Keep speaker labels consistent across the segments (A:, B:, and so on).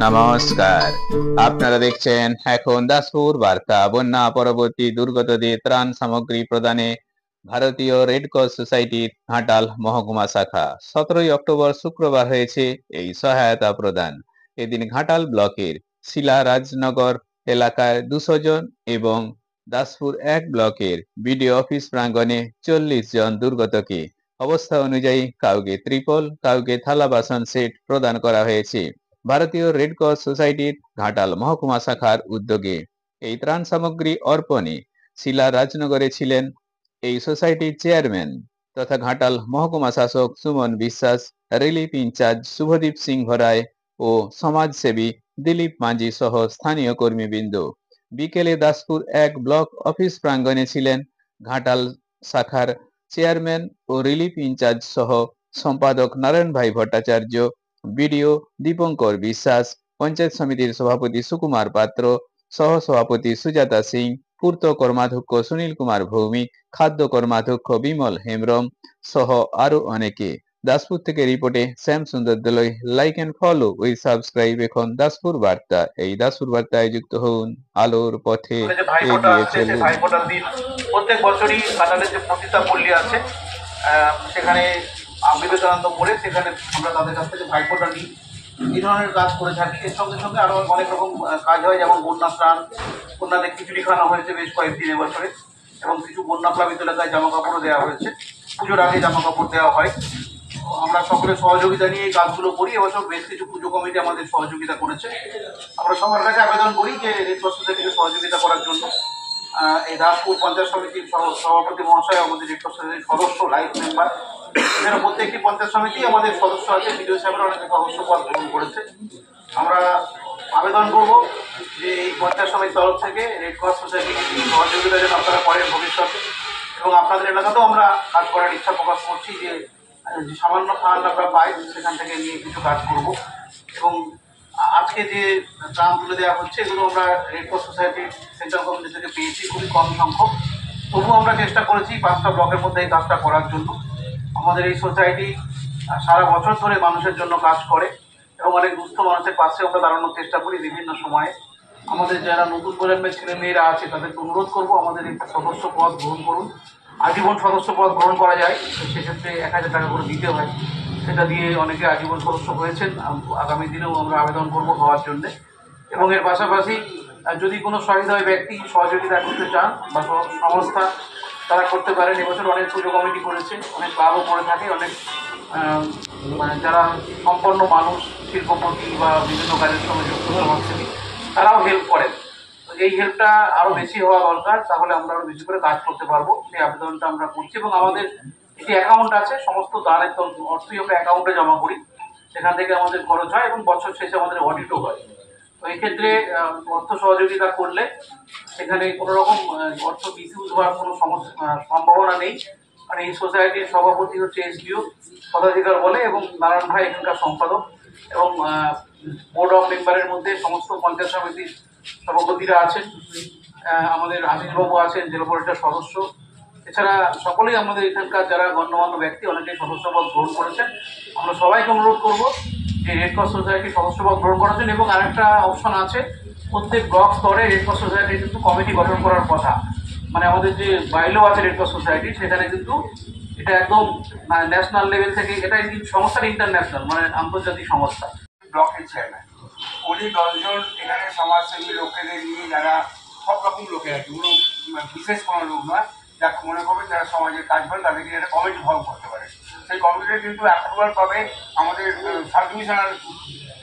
A: নমস্কার, আপনারা দেখছেন এখন দাসপুর বার্তা। বন্যা পরবর্তী দুর্গতদের ত্রাণ সামগ্রী প্রদানে ভারতীয় রেড ক্রস সোসাইটির ঘাটাল মহকুমা শাখা 17 অক্টোবর শুক্রবার হয়েছে এই সহায়তা প্রদান। এদিন ঘাটাল ব্লকের শিলা রাজনগর এলাকায় 200 জন এবং দাসপুর 1 ব্লকের বিডিও অফিস প্রাঙ্গণে 40 জন দুর্গতকে অবস্থা অনুযায়ী কাউকে ত্রিপল, কাউকে থালা বাসন সেট প্রদান করা হয়েছে। ভারতীয় রেড ক্রস সোসাইটির ঘাটাল মহকুমা শাখার উদ্যোগে এই ত্রাণ সামগ্রী অর্পণে শিলা রাজনগরে ছিলেন এই সোসাইটির চেয়ারম্যান তথা ঘাটাল মহকুমা শাসক সুমন বিশ্বাস, রিলিফ ইনচার্জ শুভদীপ সিংহ রায় ও সমাজসেবী দিলীপ মাঝি সহ স্থানীয় কর্মীবৃন্দ। বিকেলে দাসপুর 1 ব্লক অফিস প্রাঙ্গণে ছিলেন ঘাটাল শাখার চেয়ারম্যান ও রিলিফ ইনচার্জ সহ সম্পাদক নারায়ণ ভাই ভট্টাচার্য, বিডিও দীপঙ্কর বিশ্বাস, পঞ্চায়েত সমিতির সভাপতি সুকুমার পাত্র, সহ সভাপতি সুজাতা সিং, পূর্ত কর্মাধ্যক্ষ সুনীল কুমার ভৌমিক, খাদ্য কর্মাধ্যক্ষ বিমল হেমব্রম সহ আরো অনেকে। দাসপুর থেকে রিপোর্টে Shyam Sundar Dalui. Like and follow with subscribe এখন দাসপুর বার্তা। এই দাসপুর বার্তায় যুক্ত হন, আলোর পথে এগিয়ে চলুন।
B: ভাইফোঁটার দিন প্রত্যেক বছরই ঘাটালের যে পতিতা পল্লী আছে সেখানে বিবেকানন্দ মোড়ে সেখানে আমরা তাদের কাছ থেকে ভাইফোঁটা নিই। এই ধরনের কাজ করে থাকি। এর সঙ্গে সঙ্গে আরও অনেক রকম কাজ হয়, যেমন বন্যা ত্রাণ, বন্যাতে খিচুড়ি খাওয়ানো হয়েছে বেশ কয়েকদিন এবছরে, এবং কিছু বন্যা প্লাবিত এলাকায় জামা কাপড়ও দেওয়া হয়েছে। পুজোর আগে জামা কাপড় দেওয়া হয়। আমরা সকলের সহযোগিতা নিয়ে এই কাজগুলো করি। এবছর বেশ কিছু পুজো কমিটি আমাদের সহযোগিতা করেছে। আমরা সবার কাছে আবেদন করি যে রেড ক্রস সোসাইটিকে সহযোগিতা করার জন্য। এই দাসপুর পঞ্চায়েত সমিতির সভাপতি মহাশয় আমাদের রেড ক্রস সোসাইটির সদস্য, লাইফ মেম্বার। এখানে প্রত্যেকটি পঞ্চায়েত সমিতি আমাদের সদস্য আছে। বিডিও সাহেবরা অনেকে সদস্য পদ গ্রহণ করেছে। আমরা আবেদন করব যে এই পঞ্চায়েত সমিতির তরফ থেকে রেড ক্রস সোসাইটিকে সহযোগিতা যেন আপনারা করেন ভবিষ্যতে, এবং আপনাদের এলাকাতেও আমরা কাজ করার ইচ্ছা প্রকাশ করছি যে সামান্য ফান্ড আমরা পাই সেখান থেকে নিয়ে কিছু কাজ করব। এবং আজকে যে ত্রাণ তুলে দেওয়া হচ্ছে এগুলো আমরা রেড ক্রস সোসাইটির সেন্ট্রাল কমিটি থেকে পেয়েছি, খুবই কম সংখ্যক। তবুও আমরা চেষ্টা করেছি 5টা ব্লকের মধ্যে এই কাজটা করার জন্য। আমাদের এই সোসাইটি সারা বছর ধরে মানুষের জন্য কাজ করে এবং অনেক দুস্থ মানুষের পাশে আমরা দাঁড়ানোর চেষ্টা করি বিভিন্ন সময়ে। আমাদের যারা নতুন প্রজন্মের ছেলে মেয়েরা আছে তাদেরকে অনুরোধ করবো আমাদের এই সদস্য পদ গ্রহণ করুন। আজীবন সদস্য পদ গ্রহণ করা যায়, সেক্ষেত্রে 1000 টাকা করে দিতে হয়। সেটা দিয়ে অনেকে আজীবন সদস্য হয়েছেন। আগামী দিনেও আমরা আবেদন করবো হওয়ার জন্যে। এবং এর পাশাপাশি যদি কোনো সহৃদয় ব্যক্তি সহযোগিতা করতে চান বা সংস্থা, তারা করতে পারেন। এবছর অনেক পুজো কমিটি করেছে, অনেক ক্লাবও করে থাকে, অনেক মানে যারা সম্পন্ন মানুষ, শিল্পপতি বা বিভিন্ন কাজের সঙ্গে যুক্ত সমাজসেবী, তারাও হেল্প করেন। তো এই হেল্পটা আরও বেশি হওয়া দরকার, তাহলে আমরা আরও বেশি করে কাজ করতে পারবো। সেই আবেদনটা আমরা করছি। এবং আমাদের একটি অ্যাকাউন্ট আছে, সমস্ত দানের অর্থই আমরা অ্যাকাউন্টে জমা করি, সেখান থেকে আমাদের খরচ হয় এবং বছর শেষে আমাদের অডিটও হয়। তো এই ক্ষেত্রে অর্থ সহযোগিতা করলে সেখানে কোনো রকম অর্থ মিসইউজ হওয়ার কোনো সম্ভাবনা নেই। আর এই সোসাইটির সভাপতি হচ্ছে এসডিও পদাধিকার বলে, এবং নারায়ণ ভাই এখানকার সম্পাদক, এবং বোর্ড অফ মেম্বারের মধ্যে সমস্ত পঞ্চায়েত সমিতির সভাপতিরা আছেন। আমাদের আশিসবাবু আছেন জেলা পরিষদের সদস্য। এছাড়া সকলেই আমাদের এখানকার যারা গণ্যমান্য ব্যক্তি অনেকেই সদস্যপদ গ্রহণ করেছেন। আমরা সবাইকে অনুরোধ করবো যে রেড ক্রস সোসাইটির সদস্যপদ গ্রহণ করার জন্য। এবং আরেকটা অপশন আছে, প্রত্যেক ব্লক স্তরে রেড ক্রস সোসাইটির কিন্তু কমিটি গঠন করার কথা। মানে আমাদের যে বাইলো আছে রেড ক্রস সোসাইটি, সেখানে কিন্তু এটা একদম ন্যাশনাল লেভেল থেকে, এটা সংস্থার ইন্টারন্যাশনাল, মানে আন্তর্জাতিক সংস্থা।
C: ব্লকের চেয়ারম্যান উনি 10 জন এখানে সমাজসেবী লোকেদের নিয়ে, যারা সব রকম লোকের আছে, কোনো বিশেষ কোনো লোক নয়, যাকে মনে করবেন যারা সমাজের কাজ করে তাদেরকে একটা কমিটি ফর্ম করতে পারে। সেই কমিটিটা কিন্তু অ্যাপ্রুভাল পাবে আমাদের সাব ডিভিশনাল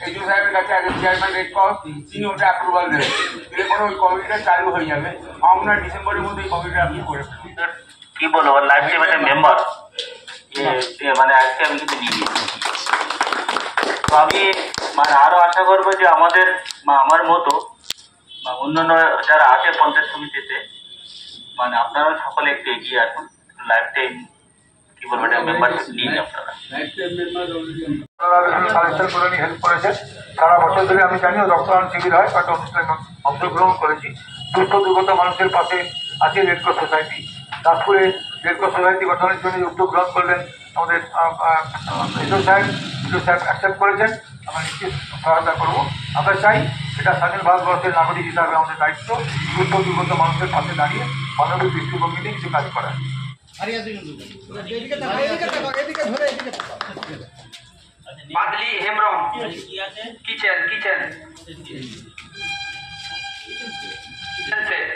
C: এডিও সাহেবের কাছে। আগে চেয়ারম্যান রেড ক্রস, তিনি ওটা অ্যাপ্রুভাল দেবেন, দিলে পরে ওই কমিটিটা চালু হয়ে যাবে। আমরা ডিসেম্বরের মধ্যে এই কমিটিটা আপনি করে ফেলবেন।
D: কি বলবো, লাইফ টাইমের মেম্বার মানে আজকে আমি কিন্তু নিয়ে গিয়েছি। তো আমি মানে আরো আশা করবো যে আমাদের আমার মতো বা অন্যান্য যারা আছে পঞ্চায়েত সমিতিতে, মানে আপনারা সকলে একটু এগিয়ে আসুন। লাইফ টাইম কি বলবো, এটা মেম্বারশিপ নিন আপনারা।
C: কালেকশন করে নিয়ে হেল্প করেছেন সারা বছর ধরে। আমি জানিও রক্তদান শিবির হয়, কয়েকটা অনুষ্ঠানে অংশগ্রহণ করেছি। দুস্থ দুর্গত মানুষের পাশে আছে রেড ক্রস সোসাইটি। দাসপুরে রেড ক্রস সোসাইটি গঠনের জন্য উদ্যোগ গ্রহণ করলেন আমাদের এসও সাহেব, বিডিও সাহেব অ্যাকসেপ্ট করেছেন, আমরা নিশ্চিত সহায়তা করবো। আমরা চাই এটা স্বাধীন ভারতবর্ষের নাগরিক হিসাবে আমাদের দায়িত্ব দুর্গত মানুষের পাশে দাঁড়িয়ে মানবিক দৃষ্টিভঙ্গি নিয়ে কিছু কাজ করা।
E: বাদলি হেমব্রম কিচেন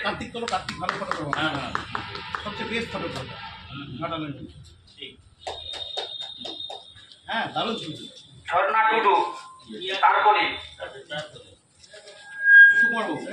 B: কার্তিক ভালো ফটোগ্রাফার, সবচেয়ে বেস্ট ফটোগ্রাফার ঘাটালের। হ্যাঁ, দারুণ ছবি।
E: ঝর্ণা টুডু তারপরে
B: সুকুমার বাবু।